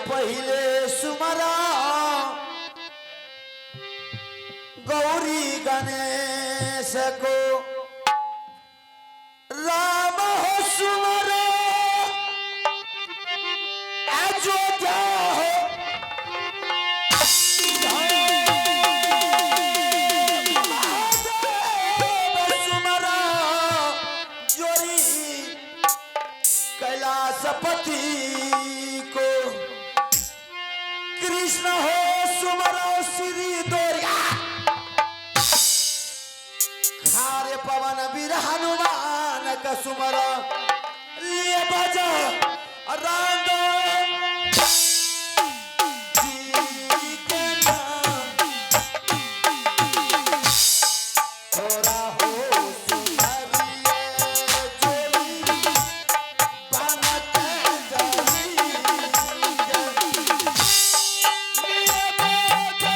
पहिले सुमरा गौरी गणेश को राम हो सुमरो अयोध्या हो सुमरा जोरी कैलाशपति को कृष्ण हो सुमरो श्री दोरिया खारे पवन वीर हनुमान का सुमर लिए बजा रंग जी के नाम थोड़ा हो सुमरिए जोली बनत जली लिए बजा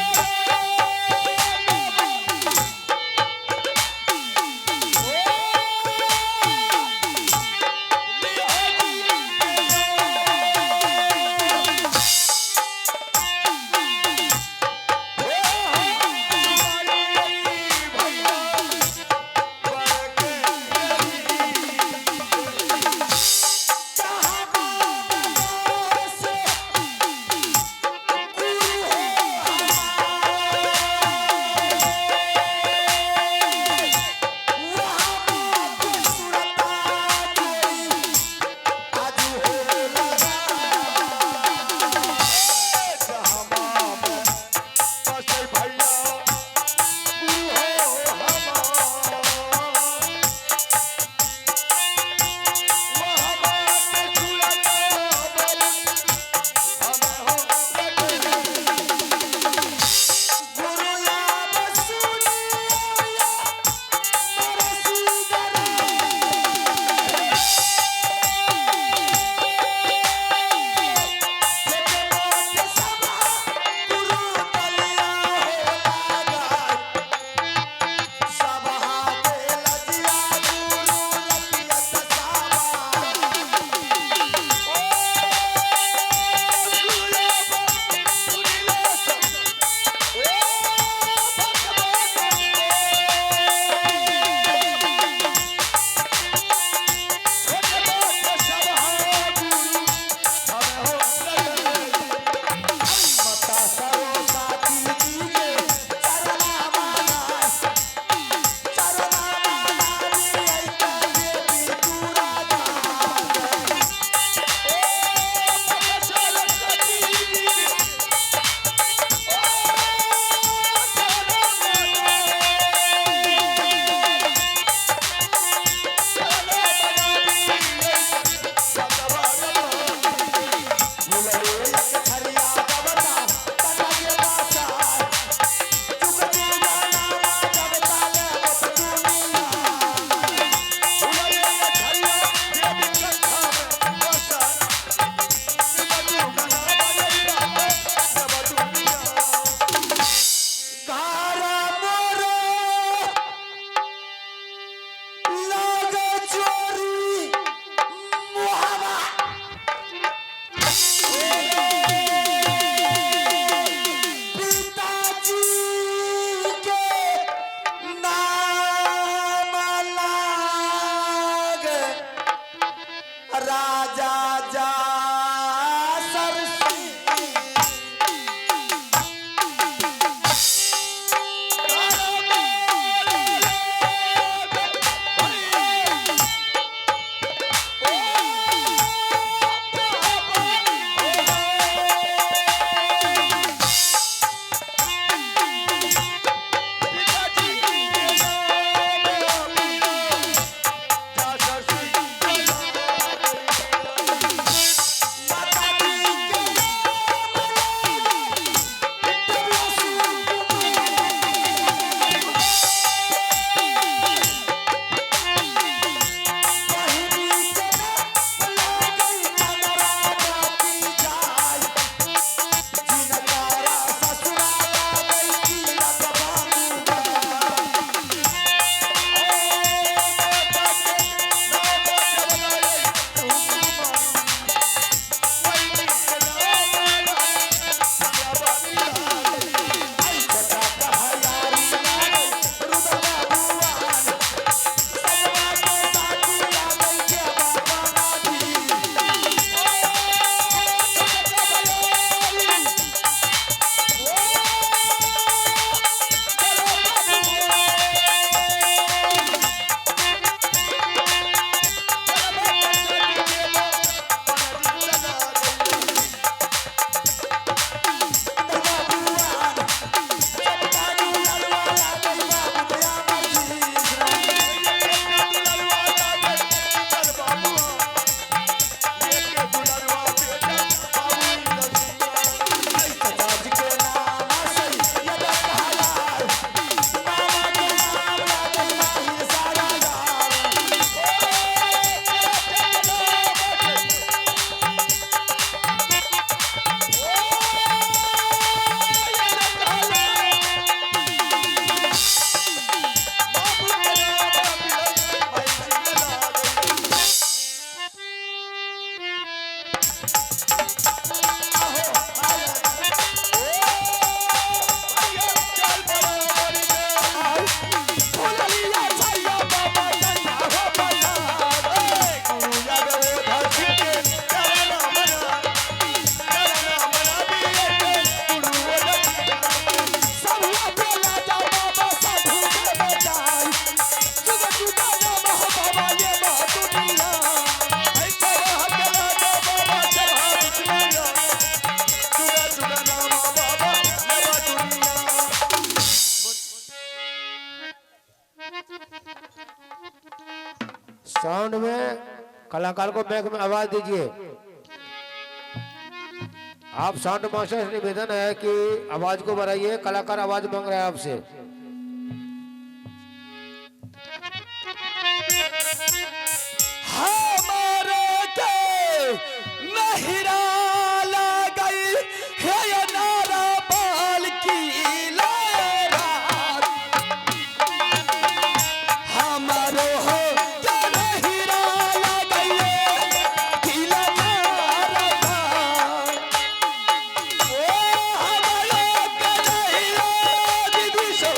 फुललिया छैया बाबा जन्ना हो बना सबला बेला जा बाबा साधु के बजाई जुग जुग नाम हो बाबा ये बा दुनिया साउंड में कलाकार को बैक में आवाज दीजिए। आप साउंड मास्टर से निवेदन है कि आवाज को बढ़ाइए, कलाकार आवाज मांग रहा है आपसे। हमारे के नहिरा लगई है ये नारा बाल की लहरा हमारो हो के नहिरा लगई किला नारा ओ हमारे के नहिरा दीदी सो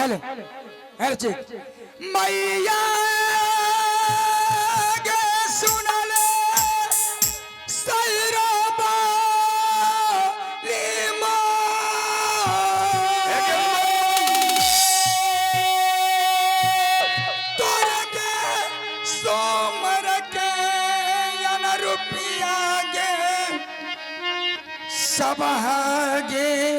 हेलो हेलो चेक मैया गे सुनले सैरबा लीमा तोर के सोमर के यन रुपिया गे सब गे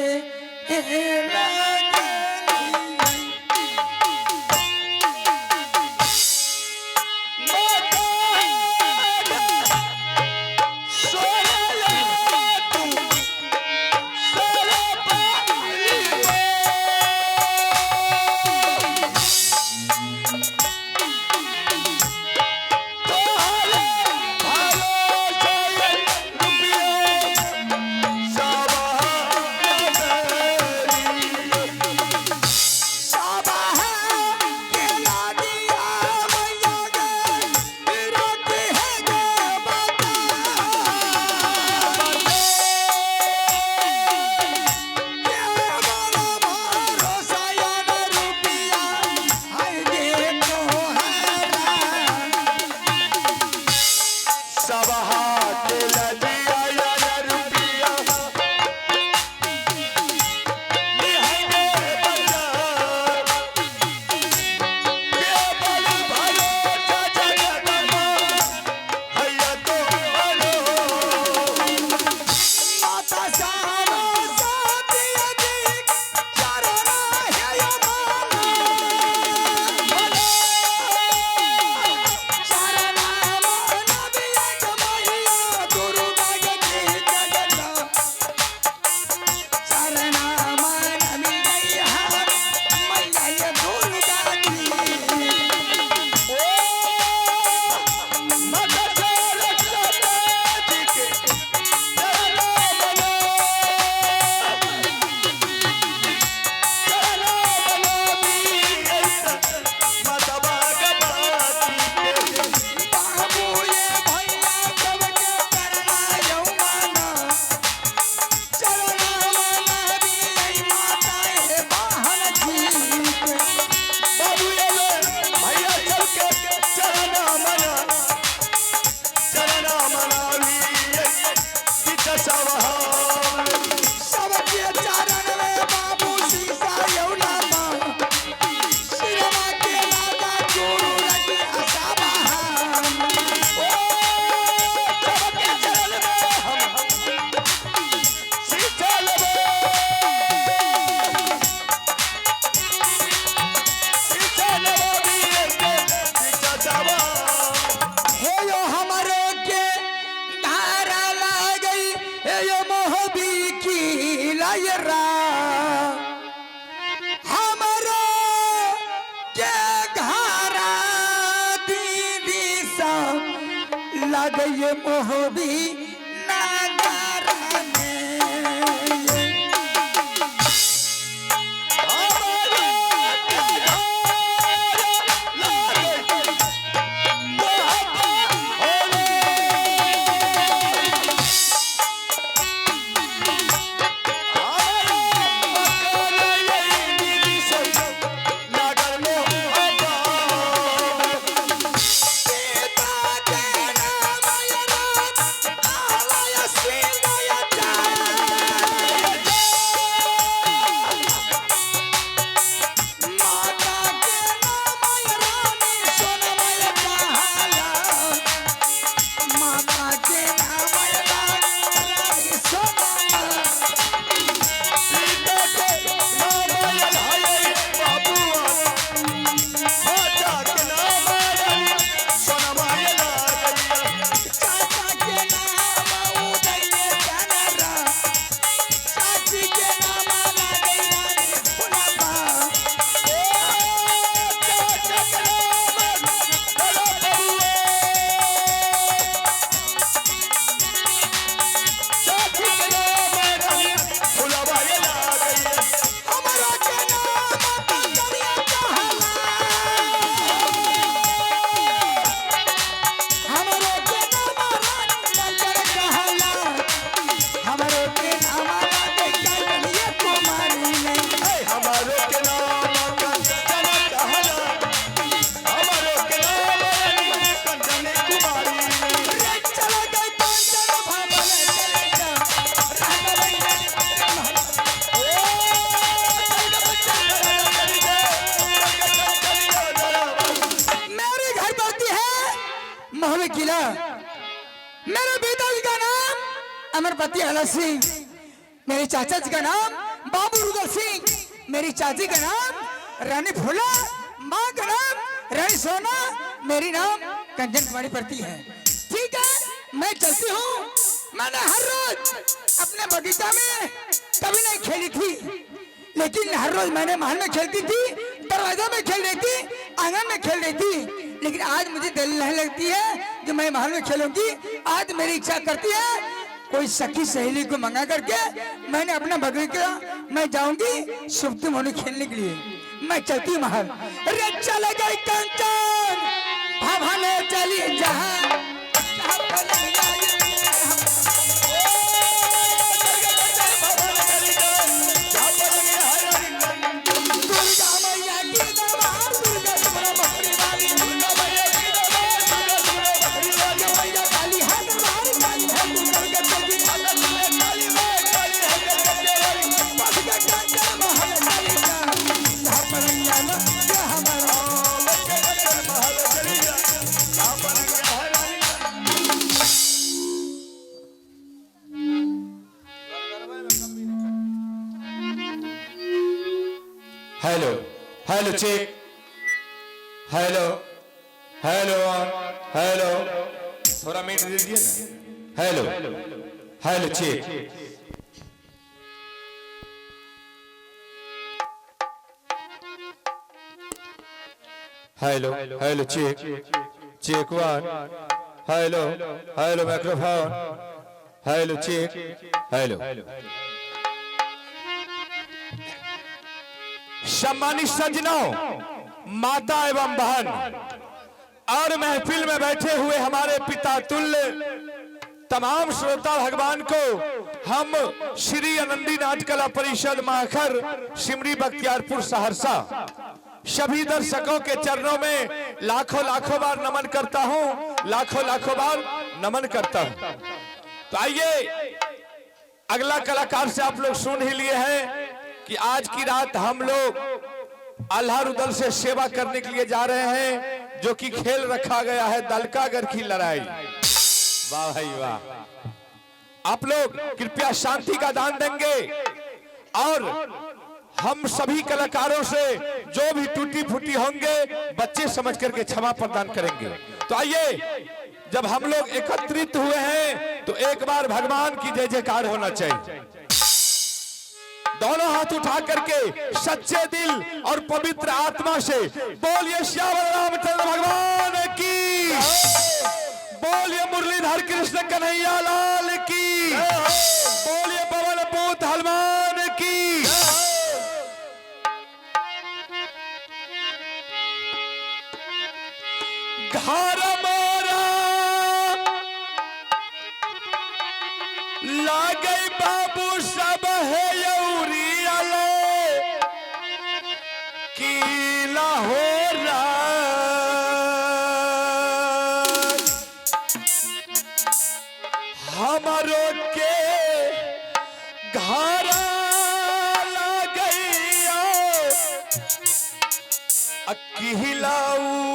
लगे मोहबी नागारा में किला। मेरे पिताजी का नाम अमरपति आला सिंह, मेरे चाचा जी का नाम बाबू रुदल सिंह, मेरी चाची का नाम रानी फूला, माँ का नाम रानी सोना, मेरी नाम कंचन कुमारी पड़ती है। ठीक है, मैं चलती हूँ। मैंने हर रोज अपने बगीचा में कभी नहीं खेली थी, लेकिन हर रोज मैंने महल में खेलती थी, दरवाजा में खेल रही थी, आंगन में खेल रही थी। लेकिन आज मुझे दिल नहीं लगती है कि मैं महल में खेलूंगी। आज मेरी इच्छा करती है कोई सखी सहेली को मंगा करके मैंने अपना बगीचा मैं जाऊंगी सुप्तम होने खेलने के लिए। मैं चलती हूँ महल। अरे चले गई कंचन भवाने चली जहाँ hello hello check, hello hello hello, थोड़ा मीट दीजिए ना। Hello hello check, hello hello check, check one, hello hello microphone, hello check, hello. सम्मानित सज्जनों, माता एवं बहन और महफिल में बैठे हुए हमारे पिता तुल्य तमाम श्रोता भगवान को हम श्री आनंदी नाट्य कला परिषद माखर सिमरी बख्तियारपुर सहरसा सभी दर्शकों के चरणों में लाखों लाखों बार नमन करता हूं, लाखों लाखों बार नमन करता हूं। तो आइए अगला कलाकार से आप लोग सुन ही लिए हैं कि आज की रात हम लोग अल्लाह रुदल से सेवा करने के लिए जा रहे हैं, जो कि खेल रखा गया है दलकागर की लड़ाई। वाह भाई वाह। आप लोग कृपया शांति का दान देंगे और हम सभी कलाकारों से जो भी टूटी फूटी होंगे बच्चे समझ करके क्षमा प्रदान करेंगे। तो आइए, जब हम लोग एकत्रित हुए हैं तो एक बार भगवान की जय जयकार होना चाहिए। दोनों हाथ उठा करके सच्चे दिल और पवित्र आत्मा से बोलिए श्यामल रामचंद्र भगवान की, बोलिए मुरलीधर कृष्ण कन्हैया लाल की, बोलिए पवन पूत हनुमान की। घर मोरा लागई बाबू सब है हमारो के घर लगैया अकिलाऊ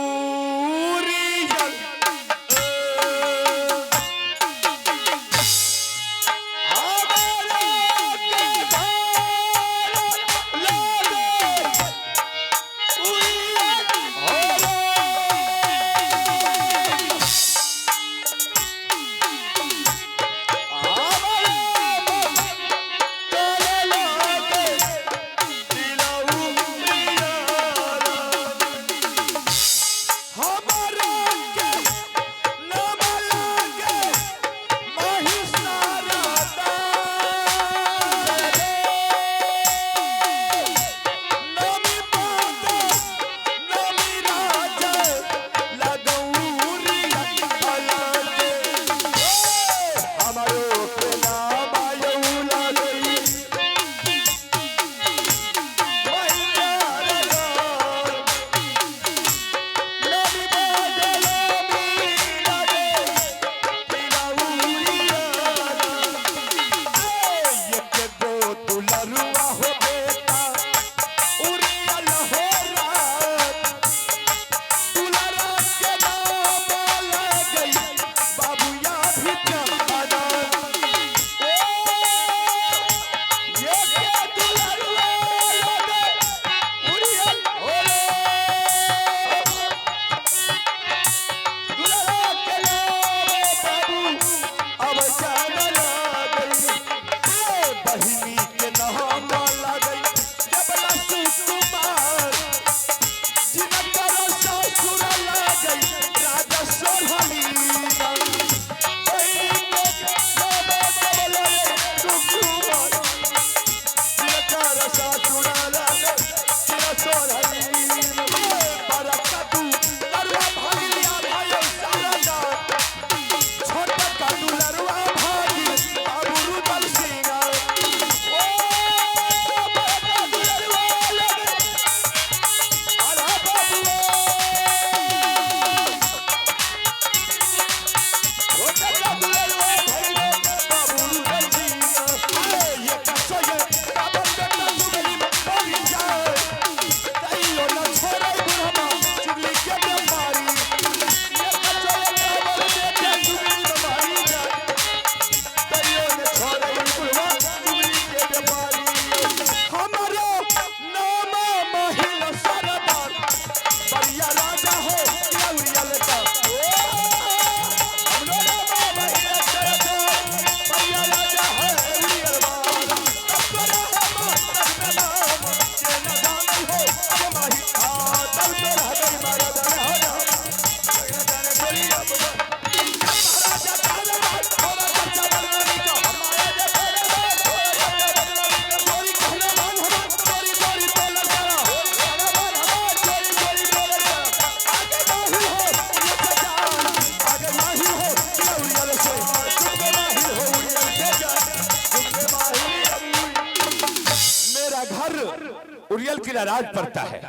उरियल किला राज पड़ता है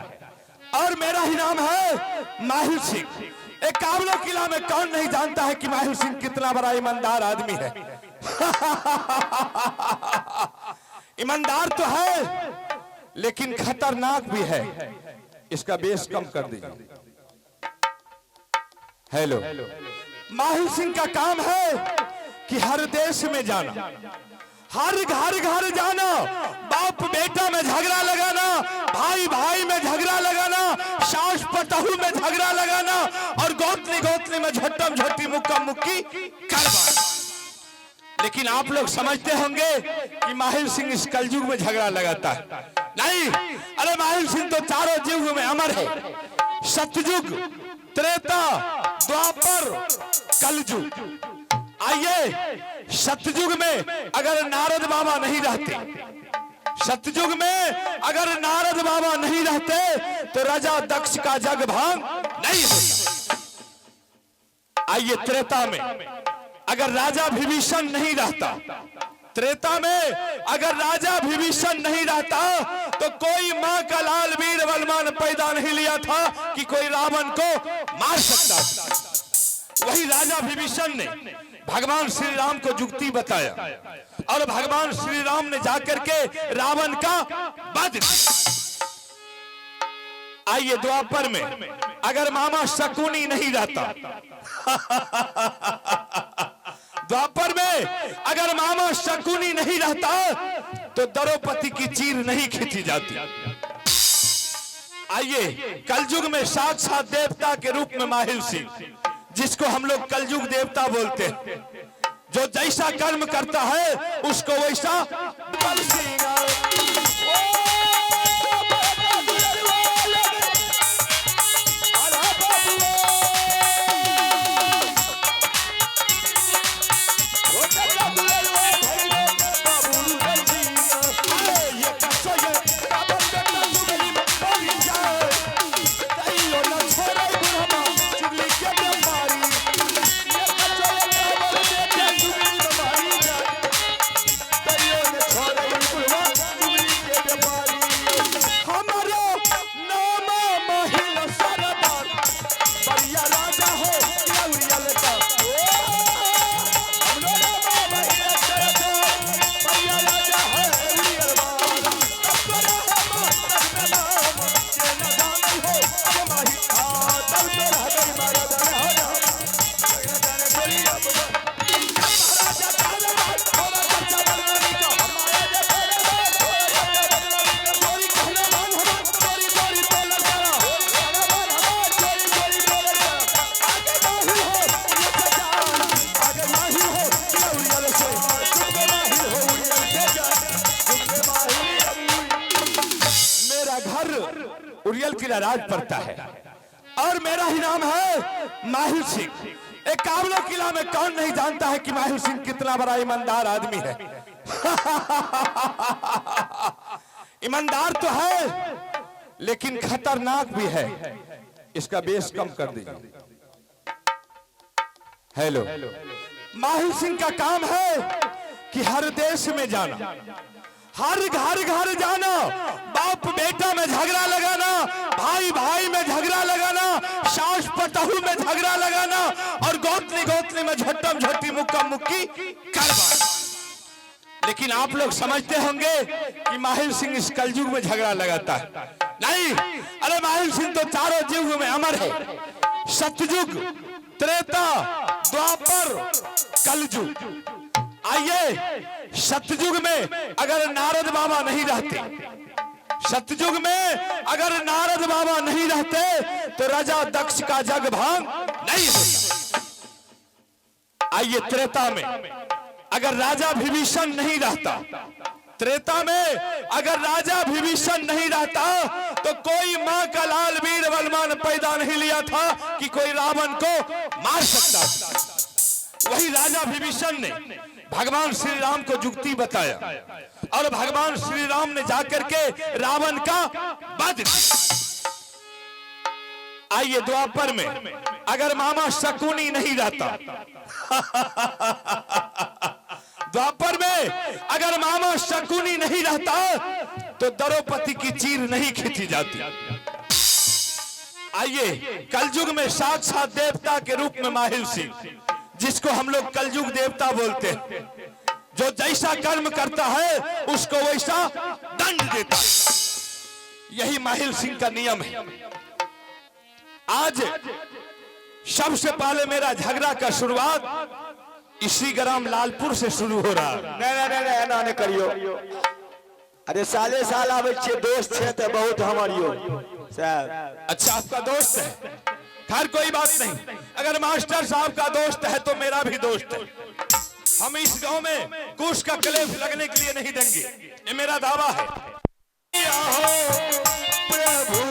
और मेरा ही नाम है माहिर सिंह। एक काबलो किला में कौन नहीं जानता है कि माहिर सिंह कितना बड़ा ईमानदार आदमी है। ईमानदार तो है लेकिन खतरनाक भी है। इसका बेस कम कर दीजिए। हेलो, माहिर सिंह का काम है कि हर देश में जाना, हर घर घर जाना, बाप बेटा में झगड़ा लगाना, भाई भाई में झगड़ा लगाना, सास पतहू में झगड़ा लगाना और गोतनी गोतनी में झट्टम झट्टी मुक्का मुक्की करवाना। लेकिन आप लोग समझते होंगे कि माहिर सिंह इस कलयुग में झगड़ा लगाता है। नहीं, अरे माहिर सिंह तो चारों युग में अमर है। सतयुग, त्रेता, द्वापर, कलयुग। आइए, सतयुग में अगर नारद बाबा नहीं रहते, सतयुग में अगर नारद बाबा नहीं रहते तो राजा दक्ष का जग भांग नहीं होता। आइए, त्रेता में अगर राजा विभीषण नहीं रहता, त्रेता में अगर राजा विभीषण नहीं रहता तो कोई मां का लाल वीर बलवान पैदा नहीं लिया था कि कोई रावण को मार सकता था। वही राजा विभीषण ने भगवान श्री राम को युक्ति बताया और भगवान श्री राम ने जाकर के रावण का वध किया। आइए, द्वापर में अगर मामा शकुनी नहीं रहता, द्वापर में अगर मामा शकुनी नहीं रहता तो द्रौपदी की चीर नहीं खींची जाती। आइए, कलयुग में साक्षात देवता के रूप में माहिर सिंह, जिसको हम लोग कलयुग देवता बोलते हैं, जो जैसा कर्म करता है उसको वैसा बल सिंह। उरियल किला राज पड़ता है और मेरा ही नाम है माहिर सिंह। एक काबलो किला में कौन नहीं जानता है कि माहिर सिंह कितना बड़ा ईमानदार आदमी है। ईमानदार तो है लेकिन खतरनाक भी है। इसका बेस कम कर दीजिए। हेलो, माहिर सिंह का काम है कि हर देश में जाना, हर घर घर जाना, बाप बेटा में झगड़ा लगाना, भाई भाई में झगड़ा लगाना, सास पतहू में झगड़ा लगाना और गोतनी गोतनी में झट्टम झट्टी मुक्का मुक्की करवाना। लेकिन आप लोग समझते होंगे कि माहिर सिंह इस कलयुग में झगड़ा लगाता है। नहीं, अरे माहिर सिंह तो चारों युग में अमर है। सतयुग, त्रेता, द्वापर, कलयुग। आइए, सतयुग में अगर नारद बाबा नहीं रहते, सतयुग में अगर नारद बाबा नहीं रहते तो राजा दक्ष का जग भांग नहीं होता। आइए, त्रेता में अगर राजा विभीषण नहीं रहता, त्रेता में अगर राजा विभीषण नहीं रहता तो कोई मां का लाल वीर बलवान पैदा नहीं लिया था कि कोई रावण को मार सकता था। वही राजा विभीषण ने भगवान श्री राम को युक्ति बताया और भगवान श्री राम ने जाकर के रावण का वध किया। आइए, द्वापर में अगर मामा शकुनी नहीं रहता, द्वापर में अगर मामा शकुनी नहीं रहता तो द्रौपदी की चीर नहीं खींची जाती। आइए, कलयुग में साक्षात देवता के रूप में माहिल सिंह, जिसको हम लोग कलयुग देवता बोलते हैं, जो जैसा कर्म करता है उसको वैसा दंड देता है। यही माहिल सिंह का नियम है। आज सबसे पहले मेरा झगड़ा का शुरुआत इसी ग्राम लालपुर से शुरू हो रहा है। नहीं एना नहीं करियो। अरे साले साल आवे छे, दोस्त छे तो बहुत हमारियो साहब। अच्छा, आपका दोस्त है, खैर कोई बात नहीं। अगर मास्टर साहब का दोस्त है तो मेरा भी दोस्त है। हम इस गांव में कुश का कलेफ लगने के लिए नहीं देंगे, ये मेरा दावा है। प्रभु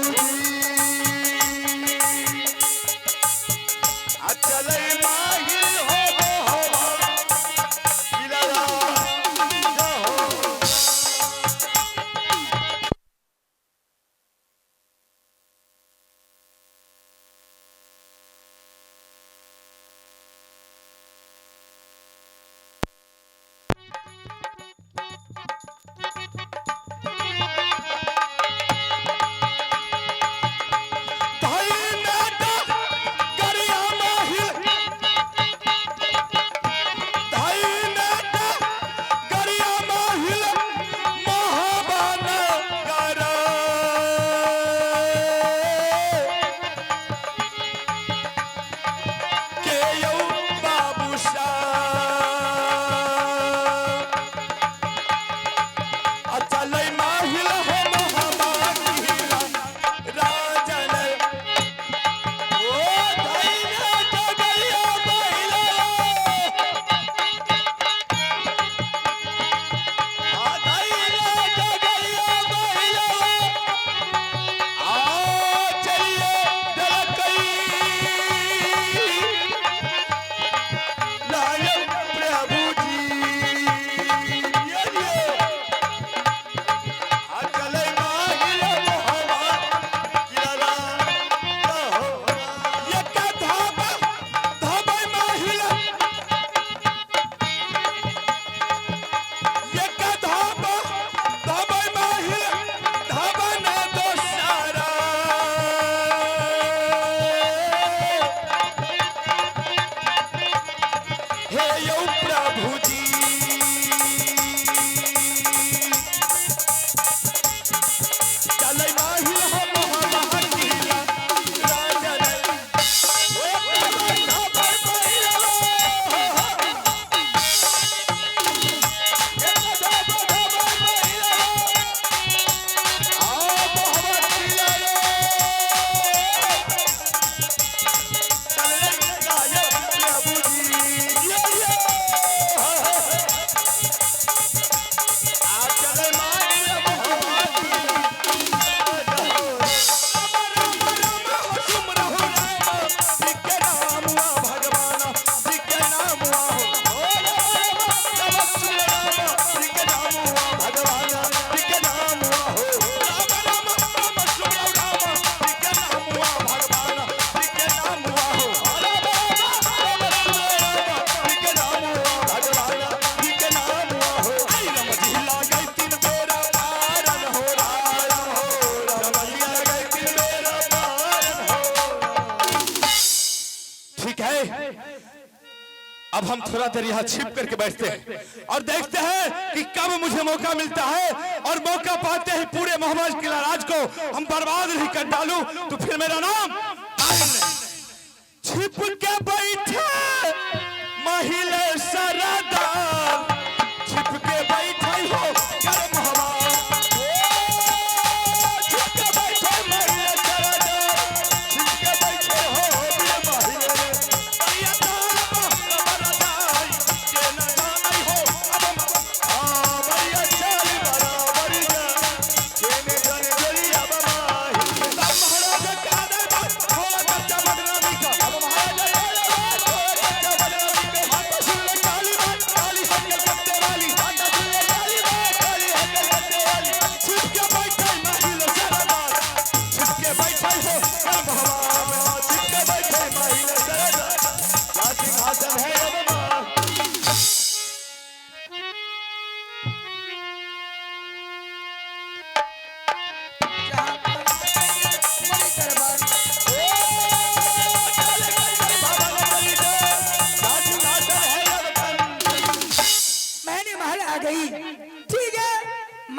अब हम थोड़ा देर यहाँ छिप करके बैठते हैं और देखते हैं कि कब मुझे मौका मिलता है, और मौका पाते ही पूरे मोहम्मद किला राज को हम बर्बाद नहीं कर डालूं तो फिर मेरा नाम छिप के बैठे महिला सरदार, छिप के बैठे हो गर्म हवा, छिप के बैठे महिला सरदार, छिप के बैठे हो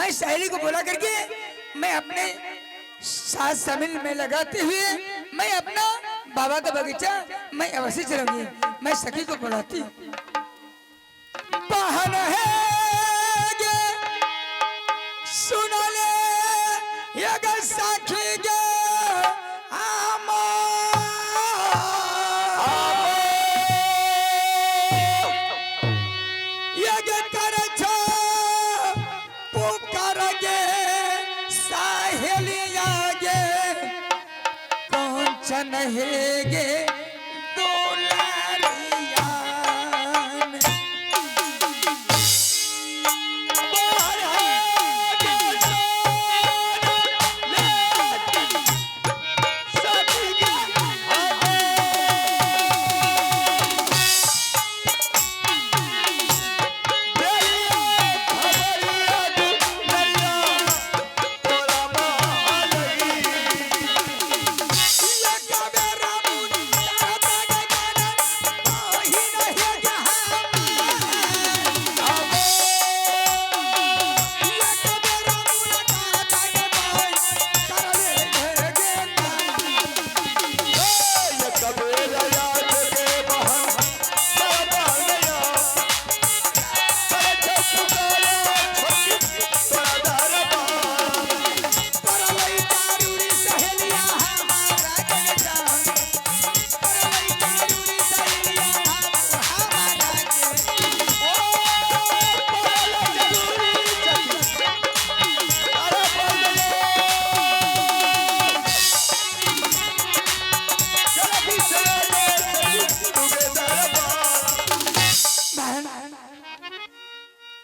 मैं सहेली को बुला करके मैं अपने साथ शामिल में लगाते हुए मैं अपना बाबा का बगीचा मैं अवश्य चलूंगी। मैं सखी को बुलाती बहन है गे सुन ले ये गे सखी गे ये गे कर छो पुकार गे साहेलिया गे कंचन है गे दुलारिया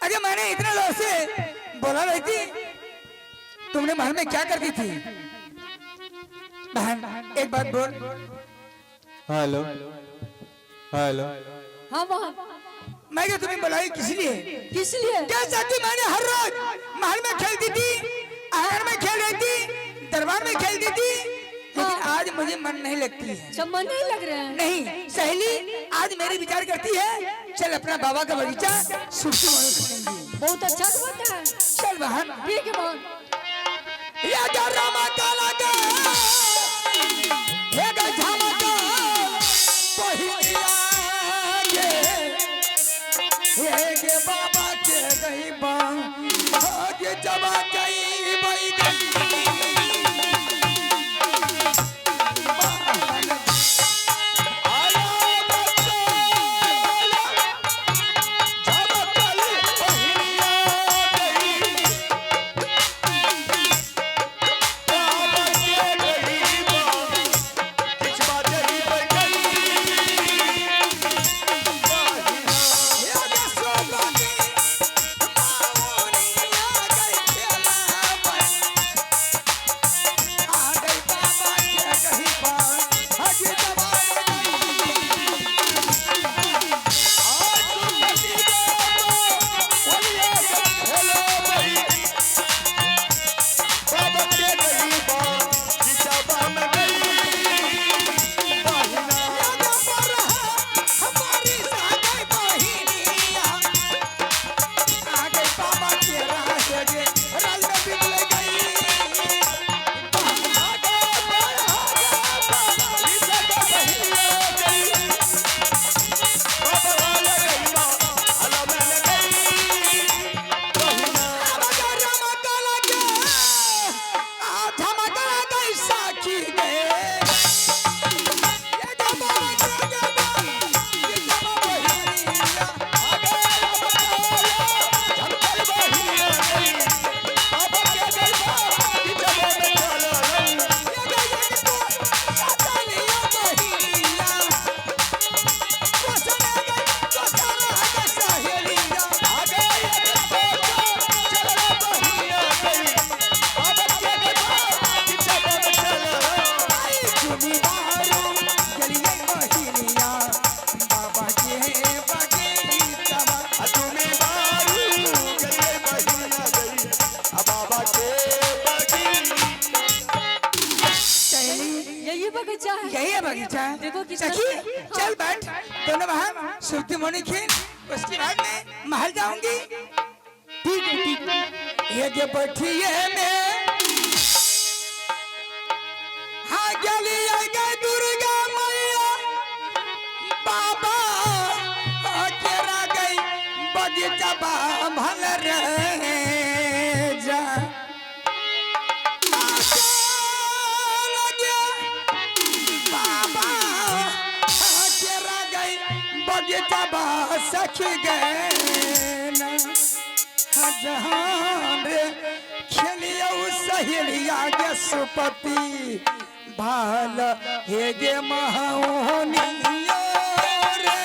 अरे मैंने इतने लोग से बोला रही थी तुमने महल में क्या करती थी बहन एक बात बोल। हेलो हेलो हाँ वहाँ मैं क्या तुम्हें बुलाई किस लिए किस लिए? क्या चाहती मैंने हर रोज महल में खेलती थी आंगन में खेल रही थी दरबार में खेलती थी लेकिन आज मुझे मन नहीं लगती है। सब मन नहीं लग रहे हैं। नहीं सहेली आज मेरी विचार करती है चल अपना बाबा का बगीचा सुख से करेंगे। बहुत अच्छा बात है। चल बहन ठीक है बहन। ये गा रामा काला गा ये गा झामा गा पहिया ये गे बाबा के गई बा आगे जबा गई बई गई यही है बगीचा। देखो कितना सखी चल बैठ दोनों बहन सुर्ती मोनी खेल उसके बाद मैं महल जाऊंगी। ठीक है ठीक है। एक बैठिए में हाँ गली गए दुर्गा मैया बाबा अकेला गई बगीचा भल रहे जा बाबा अकेला गई बगीचा सखी गए जहान रे खेलियो सहेलिया गे सुपति भाल हे गे महाओनियो रे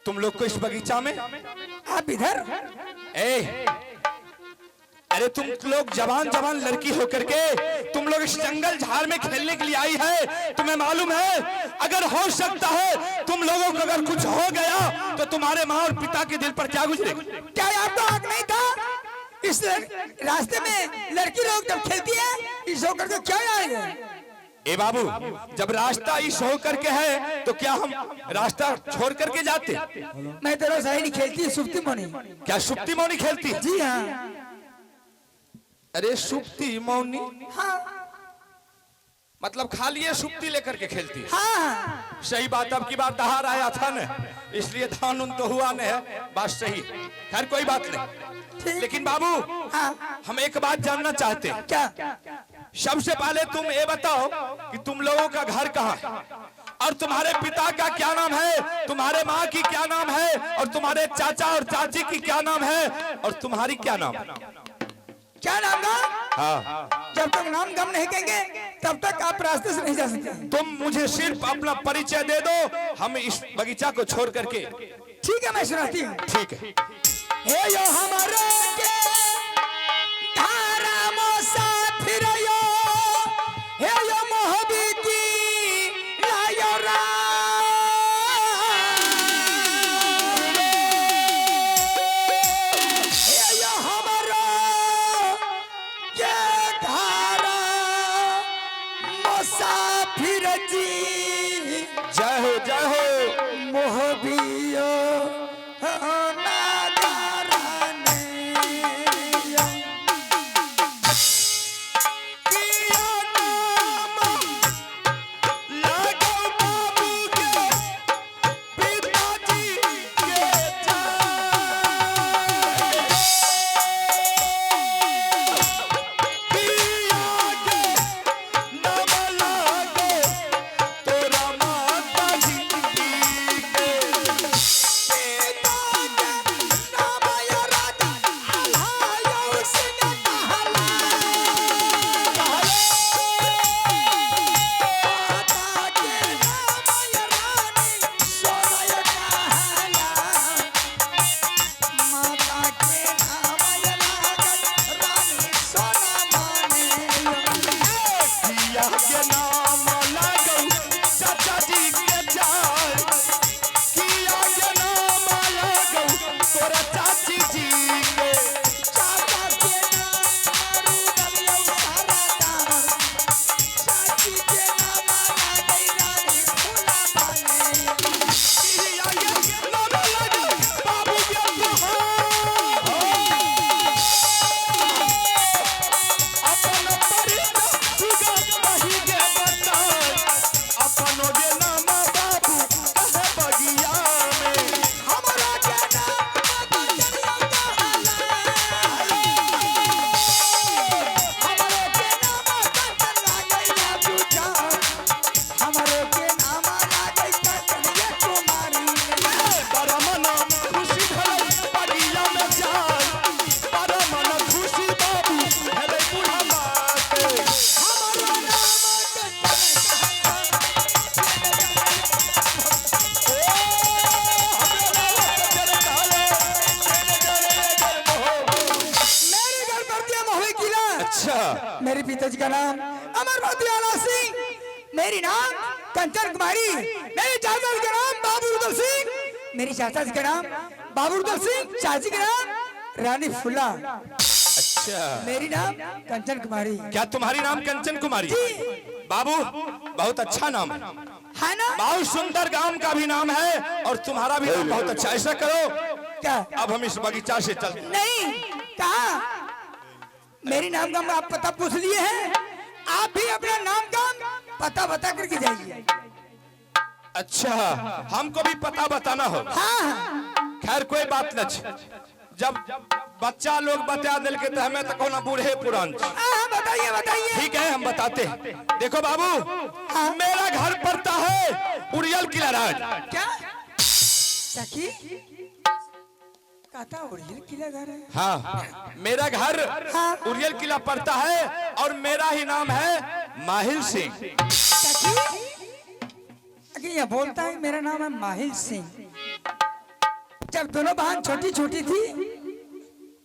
तुम लोग को इस बगीचा में आप इधर अरे तुम लोग जवान जवान लड़की होकर के तुम लोग इस जंगल झाड़ में खेलने के लिए आई है। तुम्हें मालूम है अगर हो सकता है तुम लोगों को अगर कुछ हो गया तो तुम्हारे माँ और पिता के दिल पर क्या गुजरे? क्या आपको हक नहीं था? इस रास्ते में लड़की लोग जब खेलती है इस होकर के क्या आएंगे? ए बाबू, जब रास्ता इस हो करके है तो क्या हम रास्ता छोड़ करके जाते? मैं तेरा सहेली खेलती है सुप्ती मौनी। क्या सुप्ती मौनी खेलती? जी हाँ। अरे सुप्ती मौनी? हाँ। मतलब खाली ये सुप्ती लेकर के खेलती है? हाँ। सही बात। अब की बार दहाड़ आया था न, इसलिए धान उन तो हुआ न, बात सही। खैर कोई बात नहीं, लेकिन बाबू हाँ। हम एक बात जानना चाहते हैं। क्या? सबसे पहले तुम ये बताओ कि तुम लोगों का घर कहाँ है और तुम्हारे पिता का क्या नाम है, तुम्हारे माँ की क्या नाम है और तुम्हारे चाचा और चाची की क्या नाम है और तुम्हारी क्या नाम है? क्या नाम था? हाँ, जब तक नाम गम नहीं कहेंगे तब तक आप रास्ते से नहीं जा सकते। तुम मुझे सिर्फ अपना परिचय दे दो, हम इस बगीचा को छोड़ करके। ठीक है, मैं सुनाती हूँ। ठीक है। हे यो हमारे के धारा मुसाफिर यो, हे यो मोहब्बी की लायो हे यो हमारा के धारा मुसाफिर जी, जय हो, जय हो। मोहबियो मेरे पिताजी का नाम अमरवती आला सिंह, मेरी नाम कंचन कुमारी, मेरे चाचा जी का नाम बाबू रुदल सिंह, मेरी चाचा जी का नाम बाबू रुदल सिंह, चाची का नाम रानी फुला। अच्छा, मेरी नाम कंचन कुमारी। क्या तुम्हारी नाम कंचन कुमारी? बाबू, बहुत अच्छा नाम है ना? बहुत सुंदर गांव का भी नाम है और तुम्हारा भी नाम बहुत अच्छा। ऐसा करो, क्या अब हम इस बगीचा से चल। नहीं, कहा मेरी नाम का आप पता पूछ लिए हैं, आप भी अपना नाम का पता बता करके जाइए। अच्छा, हमको भी पता बताना हो। हाँ, खैर कोई बात नहीं, जब बच्चा लोग बता दिल के तो हमें तो कोना बूढ़े पुरान। बताइए बताइए। ठीक है, हम बताते हैं। देखो बाबू, मेरा घर पड़ता है उड़ियल किला राज। क्या सखी कहता उड़ियल किला घर है? हाँ, मेरा घर उड़ियल किला पड़ता है और मेरा ही नाम है माहिल सिंह। ये बोलता है मेरा नाम है माहिल सिंह। जब दोनों बहन छोटी छोटी थी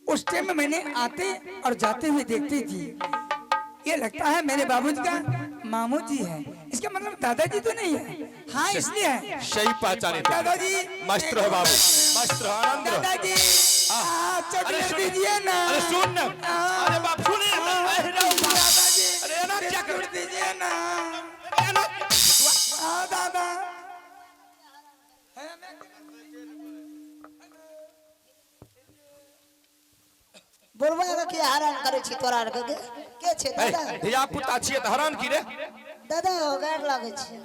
उस टाइम में मैंने आते और जाते हुए देखती थी। ये लगता है मेरे बाबूजी का मामू जी है, इसका मतलब दादाजी तो नहीं है। हाँ, इसलिए है। सही पहचाने दादाजी मस्त रहो बाबू, मस्त रहो, आनंद रहो। दादाजी चॉकलेट दीजिए ना। अरे सुन ना, अरे बाप सुनिए दादाजी, अरे ना क्या कर दीजिए ना। दादा बोलबा के हैरान करे छी तोरा आर के छे दादा? धिया पुता छिए त हैरान की रे? दादा गाड़ लागे छी।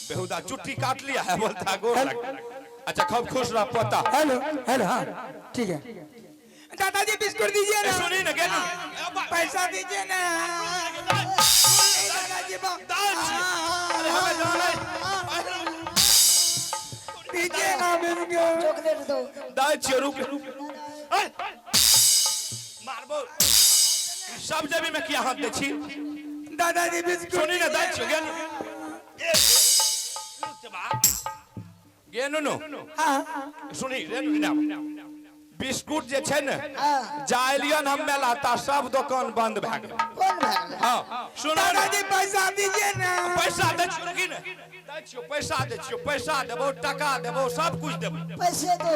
बेहुदा चुट्टी काट लिया है, बोलता गोर लग। अच्छा, खूब खुश रह पोता। हेलो हेलो, हाँ ठीक है। दादाजी बिस्कुट दीजिए ना। सुनिए ना, क्या पैसा दीजिए ना। दादाजी दीजिए ना बिस्कुट। चॉकलेट दो। दाई छियो, रुक मारबो। सब देवी में किया हाथ दे छी दादाजी बिस्कुट सुनी ना दै छियो गेन गेनो नो हाँ सुनी रे ना बिस्कुट जे छै ने जाइलियन हम मेलाता सब दुकान बंद भ गेल कौन भाग हां सुनो ना दादाजी पैसा दीजिए ना पैसा दे छियो कि ने दै छियो पैसा दे छियो पैसा देबो टका देबो सब कुछ देबो पैसे दो